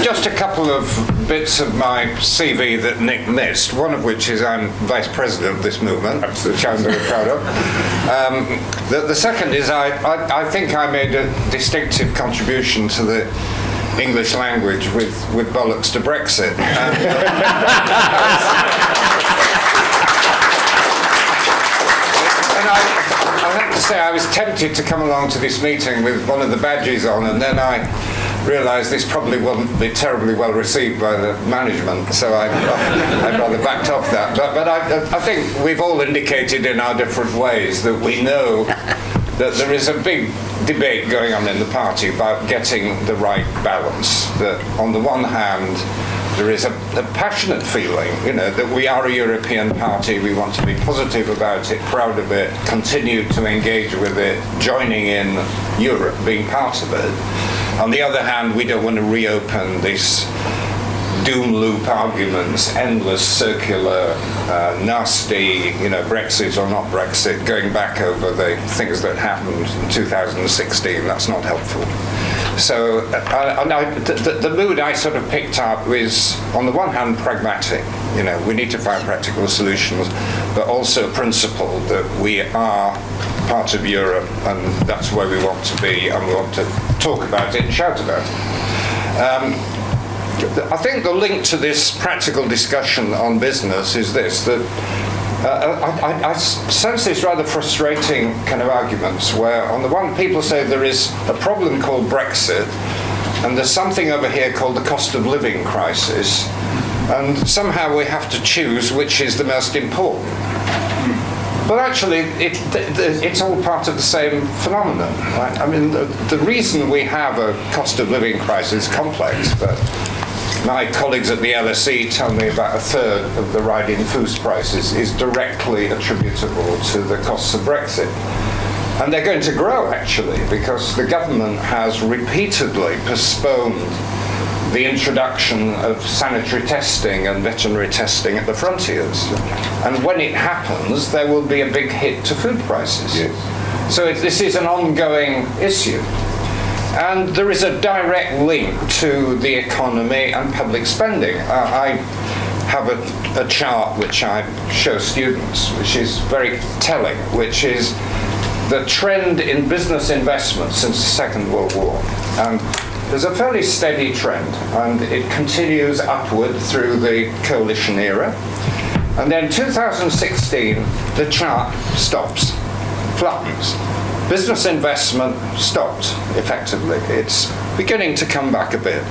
Just a couple of bits of my CV that Nick missed, one of which is I'm Vice President of this movement, which I'm very proud of. The second is I think I made a distinctive contribution to the English language with bollocks to Brexit. And I have to say I was tempted to come along to this meeting with one of the badges on, and then I realised this probably wouldn't be terribly well received by the management, so I rather backed off that. But I think we've all indicated in our different ways that we know that there is a big debate going on in the party about getting the right balance. That on the one hand, there is a passionate feeling, that we are a European party, we want to be positive about it, proud of it, continue to engage with it, joining in Europe, being part of it. On the other hand, we don't want to reopen these doom loop arguments, endless, circular, nasty, Brexit or not Brexit, going back over the things that happened in 2016. That's not helpful. So the mood I sort of picked up is, on the one hand, pragmatic. We need to find practical solutions, but also principled that we are part of Europe and that's where we want to be, and we want to talk about it and shout about it. I think the link to this practical discussion on business is this, that I sense this rather frustrating kind of arguments where on the one people say there is a problem called Brexit and there's something over here called the cost of living crisis, and somehow we have to choose which is the most important. But actually, it's all part of the same phenomenon. Right? I mean, the reason we have a cost of living crisis is complex, but my colleagues at the LSE tell me about a third of the rise in food prices is directly attributable to the costs of Brexit. And they're going to grow, actually, because the government has repeatedly postponed the introduction of sanitary testing and veterinary testing at the frontiers. And when it happens, there will be a big hit to food prices. Yes. So this is an ongoing issue. And there is a direct link to the economy and public spending. I have a chart which I show students, which is very telling, which is the trend in business investment since the Second World War. And there's a fairly steady trend, and it continues upward through the coalition era. And then 2016, the chart stops, flattens. Business investment stopped, effectively. It's beginning to come back a bit,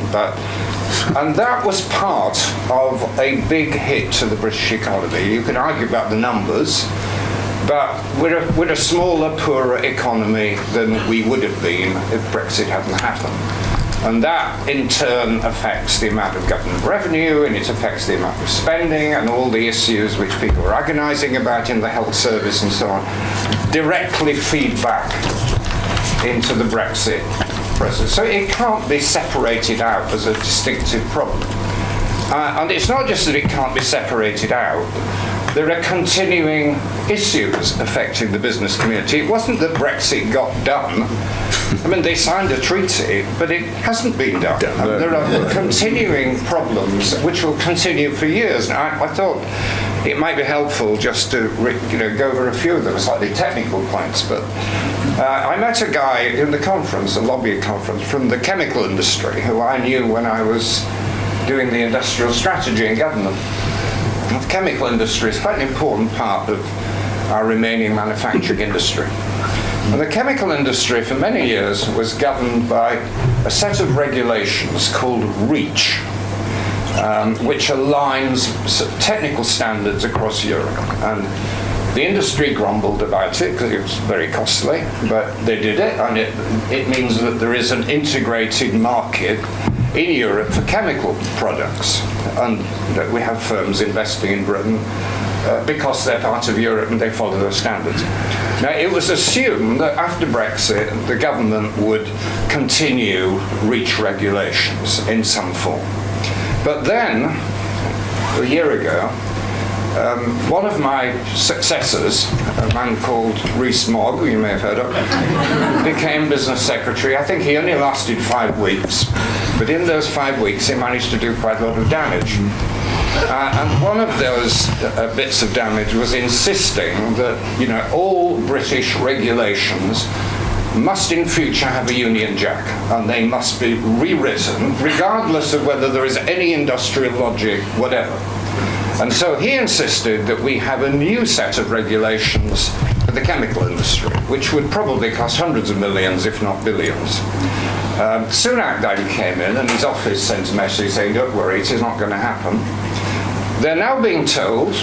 and that was part of a big hit to the British economy. You can argue about the numbers, but we're a smaller, poorer economy than we would have been if Brexit hadn't happened. And that, in turn, affects the amount of government revenue, and it affects the amount of spending, and all the issues which people are agonising about in the health service and so on, directly feed back into the Brexit process. So it can't be separated out as a distinctive problem. And it's not just that it can't be separated out. There are continuing issues affecting the business community. It wasn't that Brexit got done. I mean, they signed a treaty, but it hasn't been done. And there are continuing problems which will continue for years. And I thought it might be helpful just to go over a few of them, slightly technical points. But I met a guy in the conference, a lobby conference, from the chemical industry, who I knew when I was doing the industrial strategy in government. The chemical industry is quite an important part of our remaining manufacturing industry. And the chemical industry for many years was governed by a set of regulations called REACH, which aligns technical standards across Europe. And the industry grumbled about it because it was very costly, but they did it, and it means that there is an integrated market in Europe for chemical products. And we have firms investing in Britain because they're part of Europe and they follow those standards. Now, it was assumed that after Brexit, the government would continue REACH regulations in some form. But then, a year ago, One of my successors, a man called Rhys Mogg, who you may have heard of, became business secretary. I think he only lasted 5 weeks, but in those 5 weeks he managed to do quite a lot of damage. And one of those bits of damage was insisting that, all British regulations must in future have a Union Jack, and they must be rewritten, regardless of whether there is any industrial logic, whatever. And so he insisted that we have a new set of regulations for the chemical industry, which would probably cost hundreds of millions, if not billions. Sunak then came in, and his office sent a message saying, don't worry, it is not going to happen. They're now being told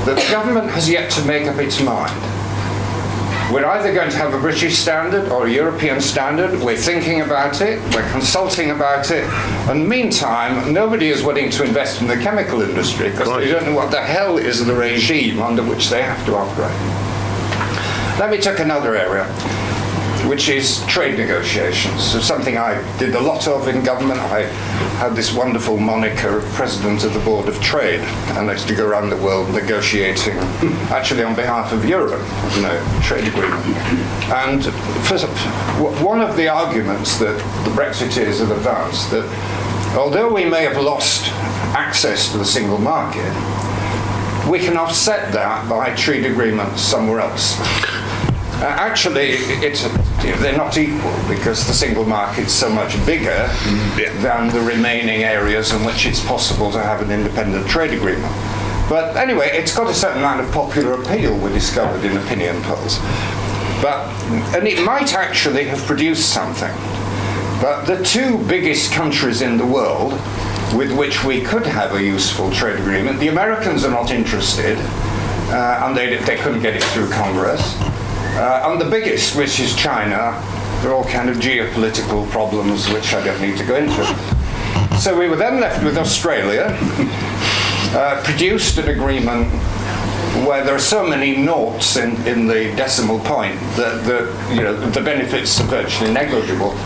that the government has yet to make up its mind. We're either going to have a British standard or a European standard. We're thinking about it, we're consulting about it, and meantime, nobody is willing to invest in the chemical industry because they don't know what the hell is the regime under which they have to operate. Let me take another area, which is trade negotiations. So something I did a lot of in government. I had this wonderful moniker of President of the Board of Trade, and I used to go around the world negotiating, actually on behalf of Europe, trade agreement. And one of the arguments that the Brexiteers have advanced, that although we may have lost access to the single market, we can offset that by trade agreements somewhere else. Actually, they're not equal because the single market's so much bigger than the remaining areas in which it's possible to have an independent trade agreement. But anyway, it's got a certain amount of popular appeal, we discovered in opinion polls. And it might actually have produced something. But the two biggest countries in the world with which we could have a useful trade agreement, the Americans are not interested, and they couldn't get it through Congress. And the biggest, which is China, there are all kind of geopolitical problems which I don't need to go into. So we were then left with Australia, produced an agreement where there are so many noughts in the decimal point that the benefits are virtually negligible.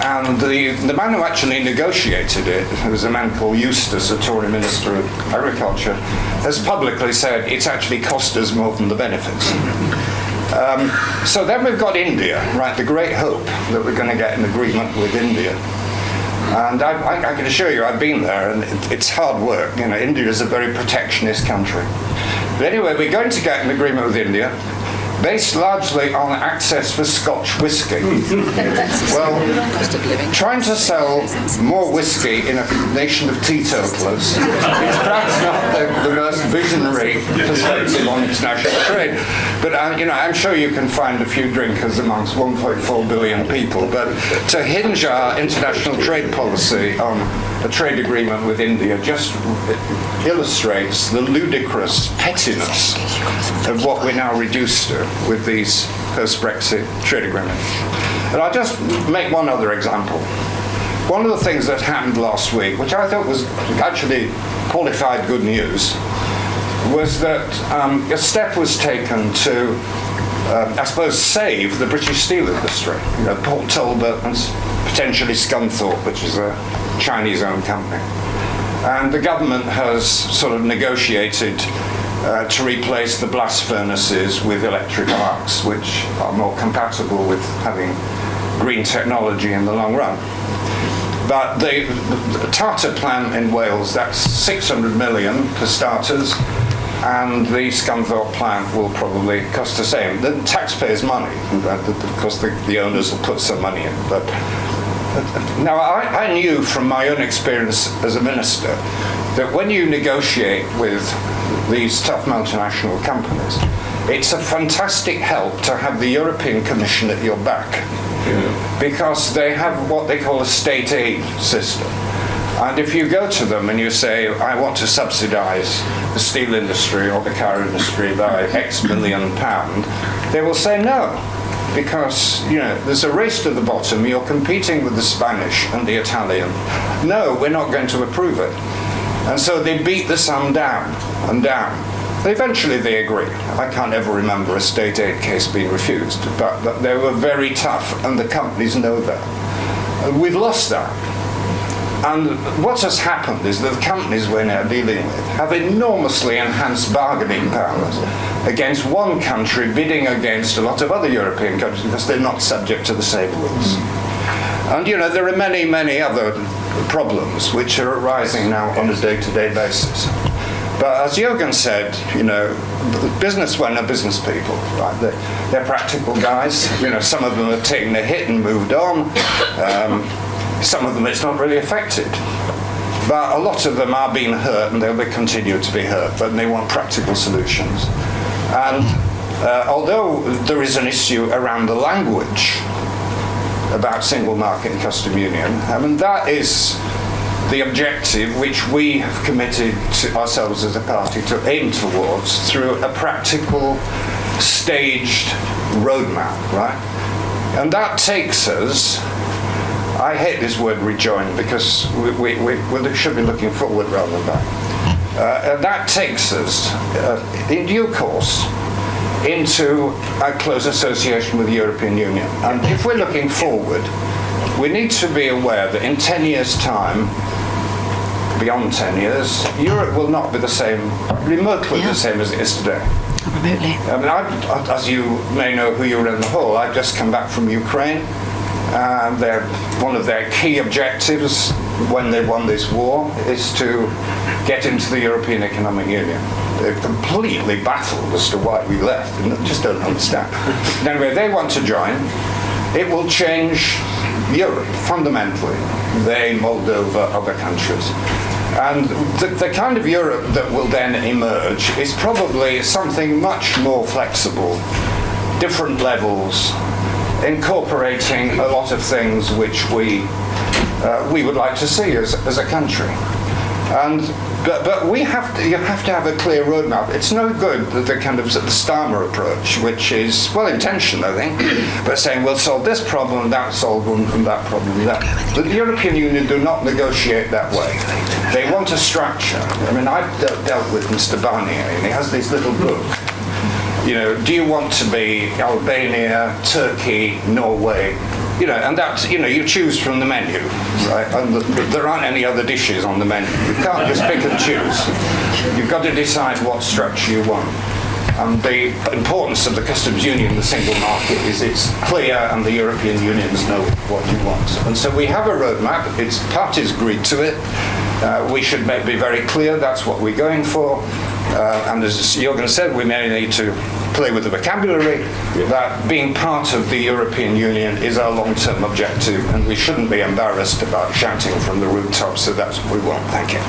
And the man who actually negotiated it, who was a man called Eustace, a Tory Minister of Agriculture, has publicly said it's actually cost us more than the benefits. So then we've got India, right, the great hope that we're going to get an agreement with India. And I can assure you, I've been there, and it's hard work. India is a very protectionist country. But anyway, we're going to get an agreement with India, based largely on access for Scotch whisky. Well, trying to sell more whisky in a nation of teetotalers is perhaps not the most visionary perspective on international trade. But I'm sure you can find a few drinkers amongst 1.4 billion people. But to hinge our international trade policy on a trade agreement with India just illustrates the ludicrous pettiness of what we're now reduced to with these post-Brexit trade agreements. And I'll just make one other example. One of the things that happened last week, which I thought was actually qualified good news, was that a step was taken to, I suppose, save the British steel industry. Port Talbot and potentially Scunthorpe, which is a Chinese-owned company. And the government has sort of negotiated to replace the blast furnaces with electric arcs, which are more compatible with having green technology in the long run. But the Tata plant in Wales, that's 600 million for starters, and the Scunthorpe plant will probably cost the same. The taxpayers' money, of course the owners will put some money in. But now I knew from my own experience as a minister that when you negotiate with these tough multinational companies, it's a fantastic help to have the European Commission at your back, because they have what they call a state aid system. And if you go to them and you say, I want to subsidise the steel industry or the car industry by X million pound, they will say no, because there's a race to the bottom. You're competing with the Spanish and the Italian. No, we're not going to approve it. And so they beat the sum down and down. Eventually they agree. I can't ever remember a state aid case being refused, but they were very tough, and the companies know that. And we've lost that. And what has happened is that the companies we're now dealing with have enormously enhanced bargaining powers against one country bidding against a lot of other European countries because they're not subject to the same rules. And there are many, many other problems which are arising now on a day-to-day basis. But as Jürgen said, businessmen are business people, right? They're practical guys. Some of them have taken a hit and moved on. Some of them it's not really affected. But a lot of them are being hurt and they'll continue to be hurt, but they want practical solutions. And although there is an issue around the language about single market and custom union, that is the objective which we have committed to ourselves as a party to aim towards through a practical, staged roadmap, right? And that takes us, I hate this word rejoin because we should be looking forward rather than back. And that takes us, in due course, into a close association with the European Union. And if we're looking forward, we need to be aware that in 10 years' time, beyond 10 years, Europe will not be the same, remotely the same as it is today. Remotely. As you may know who you were in the hall, I've just come back from Ukraine. One of their key objectives when they won this war is to get into the European Economic Union. They're completely baffled as to why we left and just don't understand. Anyway, they want to join. It will change Europe fundamentally. They, Moldova, other countries. And the kind of Europe that will then emerge is probably something much more flexible, different levels, incorporating a lot of things which we would like to see as a country. But you have to have a clear roadmap. It's no good the kind of the Starmer approach, which is well-intentioned, I think, but saying we'll solve this problem, that solve and that problem, that. The European Union do not negotiate that way. They want a structure. I've dealt with Mr. Barnier, and he has this little book. Do you want to be Albania, Turkey, Norway? And that's, you choose from the menu, right? And there aren't any other dishes on the menu. You can't just pick and choose. You've got to decide what structure you want. And the importance of the customs union, the single market, is it's clear and the European unions know what you want. And so we have a roadmap. It's parties agreed to it. We should be very clear that's what we're going for. And as Jürgen said, we may need to play with the vocabulary, that being part of the European Union is our long-term objective, and we shouldn't be embarrassed about shouting from the rooftops that that's what we want. Thank you.